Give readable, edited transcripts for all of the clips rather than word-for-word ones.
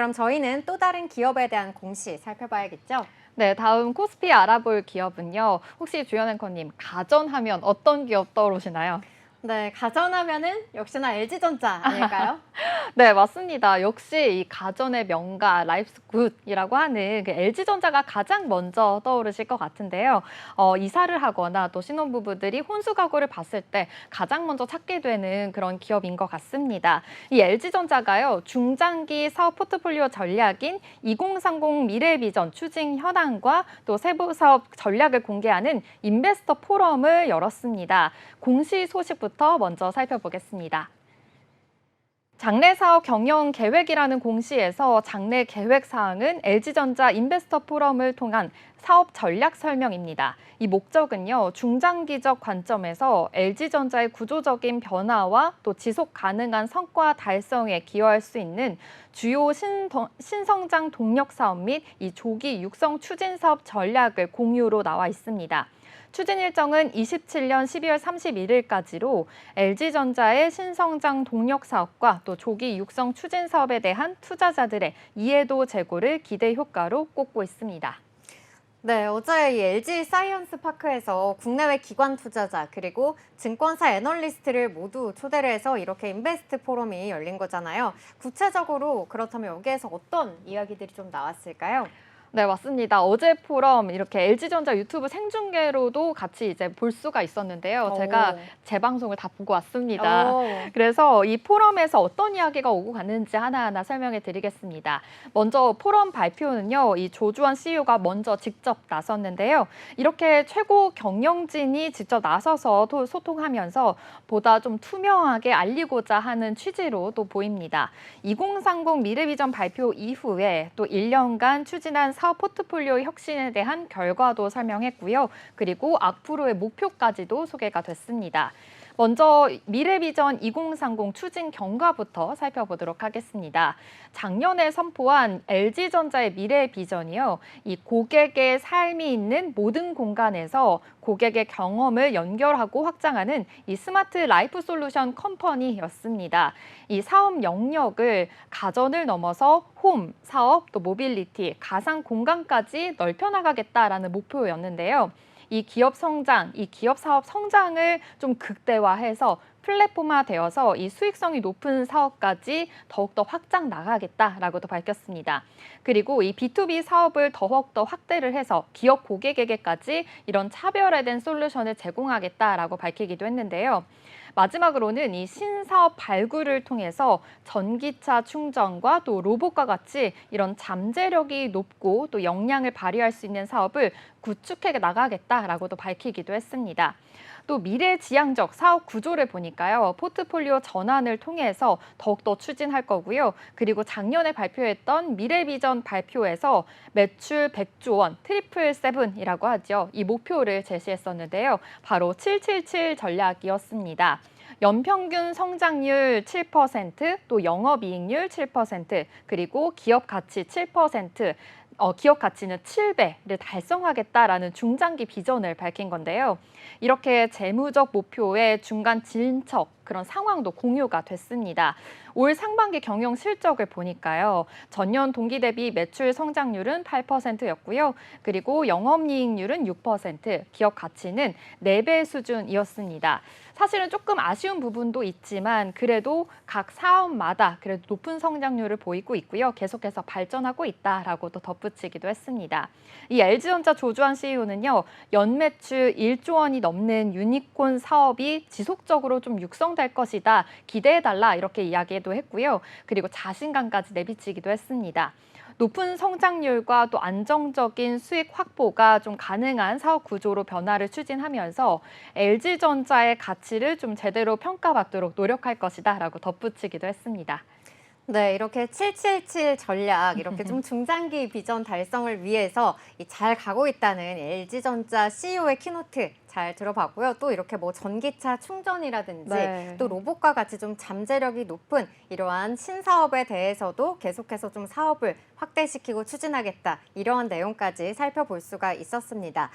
그럼 저희는 또 다른 기업에 대한 공시 살펴봐야겠죠? 네, 다음 코스피 알아볼 기업은요. 혹시 주연 앵커님, 가전하면 어떤 기업 떠오르시나요? 네, 가전하면은 역시나 LG전자 아닐까요? 네, 맞습니다. 역시 이 가전의 명가 라이프스굿이라고 하는 그 LG전자가 가장 먼저 떠오르실 것 같은데요. 이사를 하거나 또 신혼부부들이 혼수가구를 봤을 때 가장 먼저 찾게 되는 그런 기업인 것 같습니다. 이 LG전자가요, 중장기 사업 포트폴리오 전략인 2030 미래비전 추진 현황과 또 세부 사업 전략을 공개하는 인베스터 포럼을 열었습니다. 공시 소식부터 먼저 살펴보겠습니다. 장래 사업 경영 계획이라는 공시에서 장래 계획 사항은 LG전자 인베스터 포럼을 통한 사업 전략 설명입니다. 이 목적은요, 중장기적 관점에서 LG전자의 구조적인 변화와 또 지속 가능한 성과 달성에 기여할 수 있는 주요 신성장 동력 사업 및 이 조기 육성 추진 사업 전략을 공유로 나와 있습니다. 추진 일정은 27년 12월 31일까지로 LG전자의 신성장 동력 사업과 또 조기 육성 추진 사업에 대한 투자자들의 이해도 제고를 기대 효과로 꼽고 있습니다. 네, 어제 이 LG 사이언스 파크에서 국내외 기관 투자자 그리고 증권사 애널리스트를 모두 초대를 해서 이렇게 인베스트 포럼이 열린 거잖아요. 구체적으로 그렇다면 여기에서 어떤 이야기들이 좀 나왔을까요? 네, 맞습니다. 어제 포럼 이렇게 LG전자 유튜브 생중계로도 같이 이제 볼 수가 있었는데요. 제가 오. 재방송을 다 보고 왔습니다. 오. 그래서 이 포럼에서 어떤 이야기가 오고 갔는지 하나하나 설명해 드리겠습니다. 먼저 포럼 발표는요, 이 조주환 CEO가 먼저 직접 나섰는데요. 이렇게 최고 경영진이 직접 나서서 소통하면서 보다 좀 투명하게 알리고자 하는 취지로 또 보입니다. 2030 미래비전 발표 이후에 또 1년간 추진한 사업 포트폴리오 혁신에 대한 결과도 설명했고요. 그리고 앞으로의 목표까지도 소개가 됐습니다. 먼저 미래비전 2030 추진 경과부터 살펴보도록 하겠습니다. 작년에 선포한 LG전자의 미래비전이요. 이 고객의 삶이 있는 모든 공간에서 고객의 경험을 연결하고 확장하는 이 스마트 라이프 솔루션 컴퍼니였습니다. 이 사업 영역을 가전을 넘어서 홈, 사업, 또 모빌리티, 가상 공간까지 넓혀나가겠다라는 목표였는데요. 이 기업 성장, 이 기업 사업 성장을 좀 극대화해서 플랫폼화되어서 이 수익성이 높은 사업까지 더욱더 확장 나가겠다라고도 밝혔습니다. 그리고 이 B2B 사업을 더욱더 확대를 해서 기업 고객에게까지 이런 차별화된 솔루션을 제공하겠다라고 밝히기도 했는데요. 마지막으로는 이 신사업 발굴을 통해서 전기차 충전과 또 로봇과 같이 이런 잠재력이 높고 또 역량을 발휘할 수 있는 사업을 구축해 나가겠다라고도 밝히기도 했습니다. 또 미래지향적 사업 구조를 보니까요. 포트폴리오 전환을 통해서 더욱더 추진할 거고요. 그리고 작년에 발표했던 미래비전 발표에서 매출 100조 원, 트리플 세븐이라고 하죠. 이 목표를 제시했었는데요. 바로 777 전략이었습니다. 연평균 성장률 7%, 또 영업이익률 7%, 그리고 기업 가치 7%, 기업 가치는 7배를 달성하겠다라는 중장기 비전을 밝힌 건데요. 이렇게 재무적 목표의 중간 진척 그런 상황도 공유가 됐습니다. 올 상반기 경영 실적을 보니까요. 전년 동기 대비 매출 성장률은 8%였고요. 그리고 영업이익률은 6%, 기업 가치는 4배 수준이었습니다. 사실은 조금 아쉬운 부분도 있지만 그래도 각 사업마다 그래도 높은 성장률을 보이고 있고요. 계속해서 발전하고 있다라고도 덧붙이기도 했습니다. 이 LG전자 조주환 CEO는요. 연매출 1조 원이 넘는 유니콘 사업이 지속적으로 좀 육성될 것이다. 기대해달라 이렇게 이야기도 했고요. 그리고 자신감까지 내비치기도 했습니다. 높은 성장률과 또 안정적인 수익 확보가 좀 가능한 사업 구조로 변화를 추진하면서 LG전자의 가치를 좀 제대로 평가받도록 노력할 것이다라고 덧붙이기도 했습니다. 네, 이렇게 777 전략, 이렇게 좀 중장기 비전 달성을 위해서 잘 가고 있다는 LG전자 CEO의 키노트 잘 들어봤고요. 또 이렇게 뭐 전기차 충전이라든지 네. 또 로봇과 같이 좀 잠재력이 높은 이러한 신사업에 대해서도 계속해서 좀 사업을 확대시키고 추진하겠다. 이러한 내용까지 살펴볼 수가 있었습니다.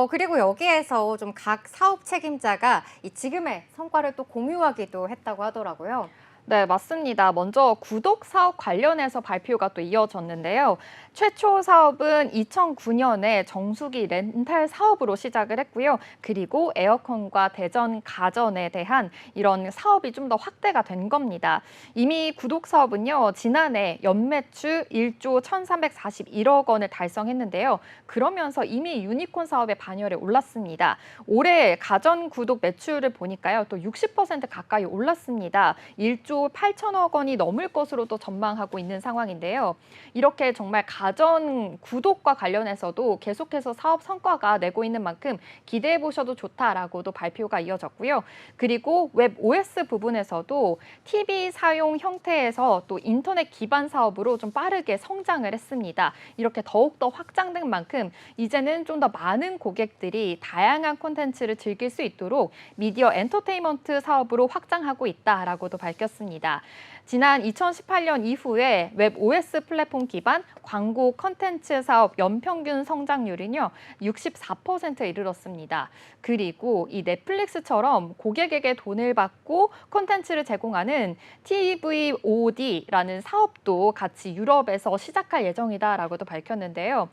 그리고 여기에서 좀 각 사업 책임자가 이 지금의 성과를 또 공유하기도 했다고 하더라고요. 네, 맞습니다. 먼저 구독 사업 관련해서 발표가 또 이어졌는데요. 최초 사업은 2009년에 정수기 렌탈 사업으로 시작을 했고요. 그리고 에어컨과 대전 가전에 대한 이런 사업이 좀 더 확대가 된 겁니다. 이미 구독 사업은요, 지난해 연매출 1조 1,341억 원을 달성했는데요. 그러면서 이미 유니콘 사업의 반열에 올랐습니다. 올해 가전 구독 매출을 보니까요, 또 60% 가까이 올랐습니다. 1조 8천억 원이 넘을 것으로 또 전망하고 있는 상황인데요. 이렇게 정말 가전 구독과 관련해서도 계속해서 사업 성과가 내고 있는 만큼 기대해 보셔도 좋다라고도 발표가 이어졌고요. 그리고 웹 OS 부분에서도 TV 사용 형태에서 또 인터넷 기반 사업으로 좀 빠르게 성장을 했습니다. 이렇게 더욱더 확장된 만큼 이제는 좀 더 많은 고객들이 다양한 콘텐츠를 즐길 수 있도록 미디어 엔터테인먼트 사업으로 확장하고 있다라고도 밝혔습니다. 지난 2018년 이후에 웹 OS 플랫폼 기반 광고 콘텐츠 사업 연평균 성장률은요, 64%에 이르렀습니다. 그리고 이 넷플릭스처럼 고객에게 돈을 받고 콘텐츠를 제공하는 TVOD라는 사업도 같이 유럽에서 시작할 예정이다라고도 밝혔는데요.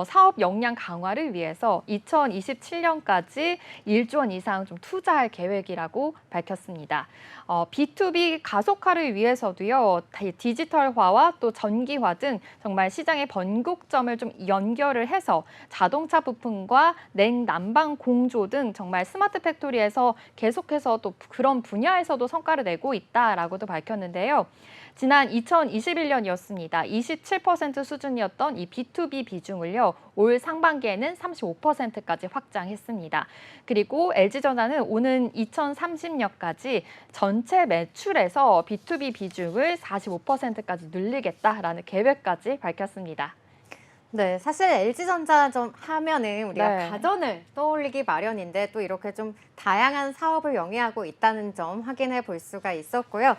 사업 역량 강화를 위해서 2027년까지 1조 원 이상 좀 투자할 계획이라고 밝혔습니다. B2B 가속화를 위해서도요, 디지털화와 또 전기화 등 정말 시장의 번곡점을 좀 연결을 해서 자동차 부품과 냉난방 공조 등 정말 스마트 팩토리에서 계속해서 또 그런 분야에서도 성과를 내고 있다라고도 밝혔는데요. 지난 2021년이었습니다. 27% 수준이었던 이 B2B 비중을요, 올 상반기에는 35%까지 확장했습니다. 그리고 LG전자는 오는 2030년까지 전체 매출에서 B2B 비중을 45%까지 늘리겠다라는 계획까지 밝혔습니다. 네, 사실 LG전자 좀 하면은 우리가 네. 가전을 떠올리기 마련인데 또 이렇게 좀 다양한 사업을 영위하고 있다는 점 확인해 볼 수가 있었고요.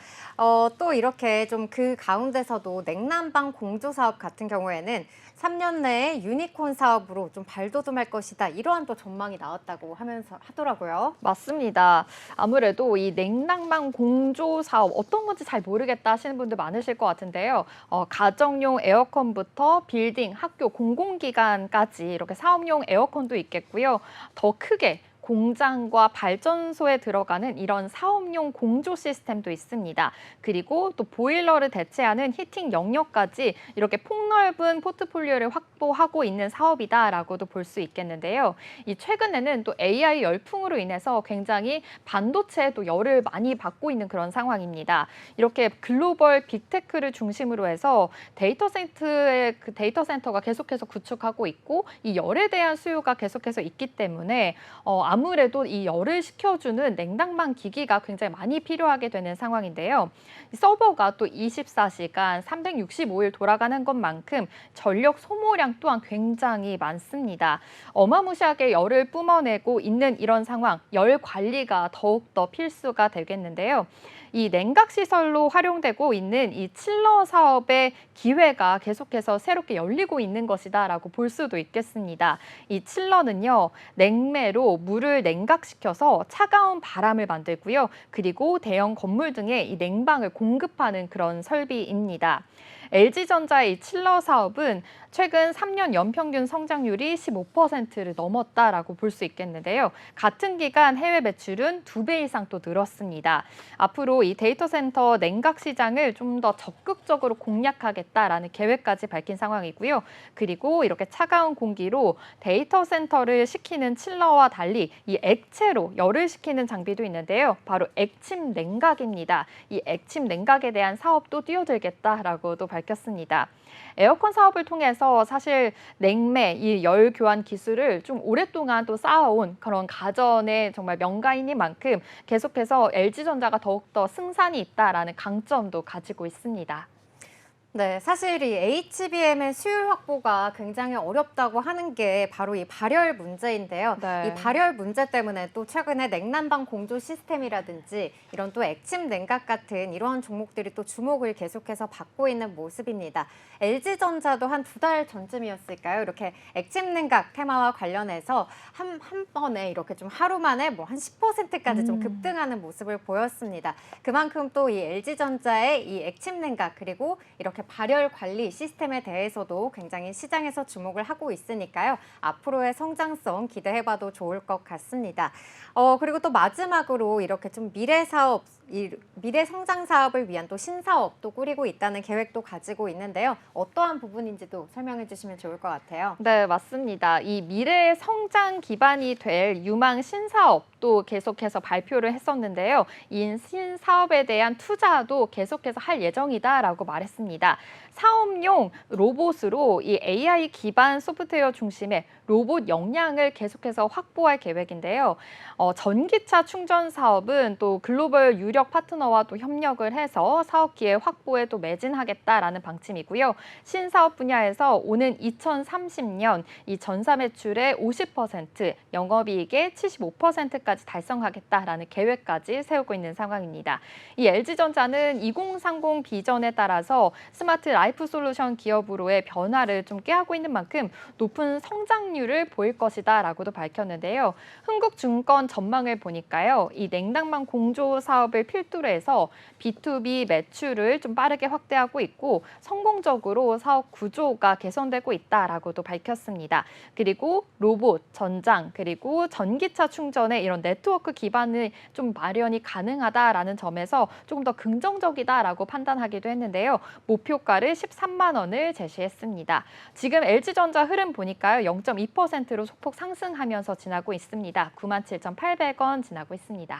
또 이렇게 좀 그 가운데서도 냉난방 공조 사업 같은 경우에는 3년 내에 유니콘 사업으로 좀 발돋움할 것이다. 이러한 또 전망이 나왔다고 하면서 하더라고요. 맞습니다. 아무래도 이 냉난방 공조 사업 어떤 건지 잘 모르겠다 하시는 분들 많으실 것 같은데요. 가정용 에어컨부터 빌딩, 학교, 공공기관까지 이렇게 사업용 에어컨도 있겠고요. 더 크게 공장과 발전소에 들어가는 이런 사업용 공조 시스템도 있습니다. 그리고 또 보일러를 대체하는 히팅 영역까지 이렇게 폭넓은 포트폴리오를 확보하고 있는 사업이다라고도 볼 수 있겠는데요. 이 최근에는 또 AI 열풍으로 인해서 굉장히 반도체에 또 열을 많이 받고 있는 그런 상황입니다. 이렇게 글로벌 빅테크를 중심으로 해서 데이터 센터가 계속해서 구축하고 있고 이 열에 대한 수요가 계속해서 있기 때문에 아무래도 이 열을 식혀주는 냉난방 기기가 굉장히 많이 필요하게 되는 상황인데요. 서버가 또 24시간 365일 돌아가는 것만큼 전력 소모량 또한 굉장히 많습니다. 어마무시하게 열을 뿜어내고 있는 이런 상황, 열 관리가 더욱더 필수가 되겠는데요. 이 냉각 시설로 활용되고 있는 이 칠러 사업의 기회가 계속해서 새롭게 열리고 있는 것이다라고 볼 수도 있겠습니다. 이 칠러는요, 냉매로 물을 냉각시켜서 차가운 바람을 만들고요. 그리고 대형 건물 등에 이 냉방을 공급하는 그런 설비입니다. LG전자의 이 칠러 사업은 최근 3년 연평균 성장률이 15%를 넘었다라고 볼 수 있겠는데요. 같은 기간 해외 매출은 2배 이상 또 늘었습니다. 앞으로 이 데이터 센터 냉각 시장을 좀 더 적극적으로 공략하겠다라는 계획까지 밝힌 상황이고요. 그리고 이렇게 차가운 공기로 데이터 센터를 식히는 칠러와 달리 이 액체로 열을 식히는 장비도 있는데요. 바로 액침 냉각입니다. 이 액침 냉각에 대한 사업도 뛰어들겠다라고도 밝혔습니다. 에어컨 사업을 통해서 사실 냉매, 이 열 교환 기술을 좀 오랫동안 또 쌓아온 그런 가전의 정말 명가이인 만큼 계속해서 LG전자가 더욱더 승산이 있다라는 강점도 가지고 있습니다. 네, 사실 이 HBM의 수율 확보가 굉장히 어렵다고 하는 게 바로 이 발열 문제인데요. 이 네. 발열 문제 때문에 또 최근에 냉난방 공조 시스템이라든지 이런 또 액침 냉각 같은 이러한 종목들이 또 주목을 계속해서 받고 있는 모습입니다. LG전자도 한 2달 전쯤이었을까요? 이렇게 액침 냉각 테마와 관련해서 한 번에 이렇게 좀 하루 만에 뭐 한 10%까지 좀 급등하는 모습을 보였습니다. 그만큼 또 이 LG전자의 이 액침 냉각 그리고 이렇게 발열 관리 시스템에 대해서도 굉장히 시장에서 주목을 하고 있으니까요. 앞으로의 성장성 기대해봐도 좋을 것 같습니다. 그리고 또 마지막으로 이렇게 좀 미래 사업, 미래 성장 사업을 위한 또 신사업도 꾸리고 있다는 계획도 가지고 있는데요. 어떠한 부분인지도 설명해 주시면 좋을 것 같아요. 네, 맞습니다. 이 미래의 성장 기반이 될 유망 신사업도 계속해서 발표를 했었는데요. 이 신사업에 대한 투자도 계속해서 할 예정이다라고 말했습니다. 사업용 로봇으로 이 AI 기반 소프트웨어 중심의 로봇 역량을 계속해서 확보할 계획인데요. 전기차 충전 사업은 또 글로벌 유력 파트너와 또 협력을 해서 사업 기회 확보에 또 매진하겠다라는 방침이고요. 신사업 분야에서 오는 2030년 이 전사 매출의 50%, 영업이익의 75%까지 달성하겠다라는 계획까지 세우고 있는 상황입니다. 이 LG전자는 2030 비전에 따라서 스마트 라이프 솔루션 기업으로의 변화를 좀 꾀하고 있는 만큼 높은 성장률을 보일 것이다라고도 밝혔는데요. 흥국증권 전망을 보니까요. 이 냉난방 공조 사업을 필두로 해서 B2B 매출을 좀 빠르게 확대하고 있고 성공적으로 사업 구조가 개선되고 있다라고도 밝혔습니다. 그리고 로봇, 전장, 그리고 전기차 충전의 이런 네트워크 기반을 좀 마련이 가능하다라는 점에서 조금 더 긍정적이다라고 판단하기도 했는데요. 목표가를 13만 원을 제시했습니다. 지금 LG전자 흐름 보니까요. 0.2%로 소폭 상승하면서 지나고 있습니다. 97,800원 지나고 있습니다.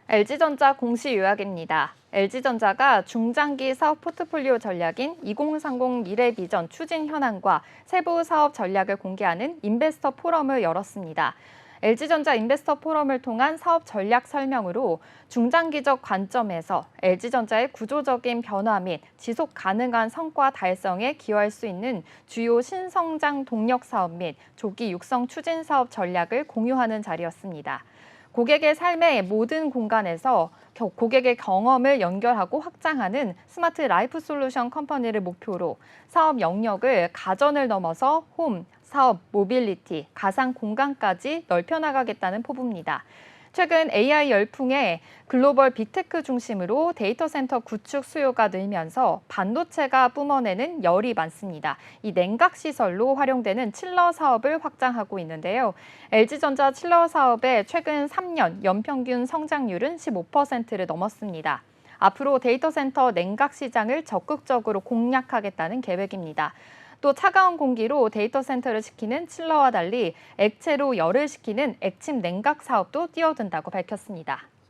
LG전자 공시 요약입니다. LG전자가 중장기 사업 포트폴리오 전략인 2030 미래 비전 추진 현황과 세부 사업 전략을 공개하는 인베스터 포럼을 열었습니다. LG전자 인베스터 포럼을 통한 사업 전략 설명으로 중장기적 관점에서 LG전자의 구조적인 변화 및 지속 가능한 성과 달성에 기여할 수 있는 주요 신성장 동력 사업 및 조기 육성 추진 사업 전략을 공유하는 자리였습니다. 고객의 삶의 모든 공간에서 고객의 경험을 연결하고 확장하는 스마트 라이프 솔루션 컴퍼니를 목표로 사업 영역을 가전을 넘어서 홈, 사업, 모빌리티, 가상 공간까지 넓혀나가겠다는 포부입니다. 최근 AI 열풍에 글로벌 빅테크 중심으로 데이터 센터 구축 수요가 늘면서 반도체가 뿜어내는 열이 많습니다. 이 냉각 시설로 활용되는 칠러 사업을 확장하고 있는데요. LG전자 칠러 사업의 최근 3년 연평균 성장률은 15%를 넘었습니다. 앞으로 데이터 센터 냉각 시장을 적극적으로 공략하겠다는 계획입니다. 또 차가운 공기로 데이터 센터를 식히는 칠러와 달리 액체로 열을 식히는 액침 냉각 사업도 뛰어든다고 밝혔습니다.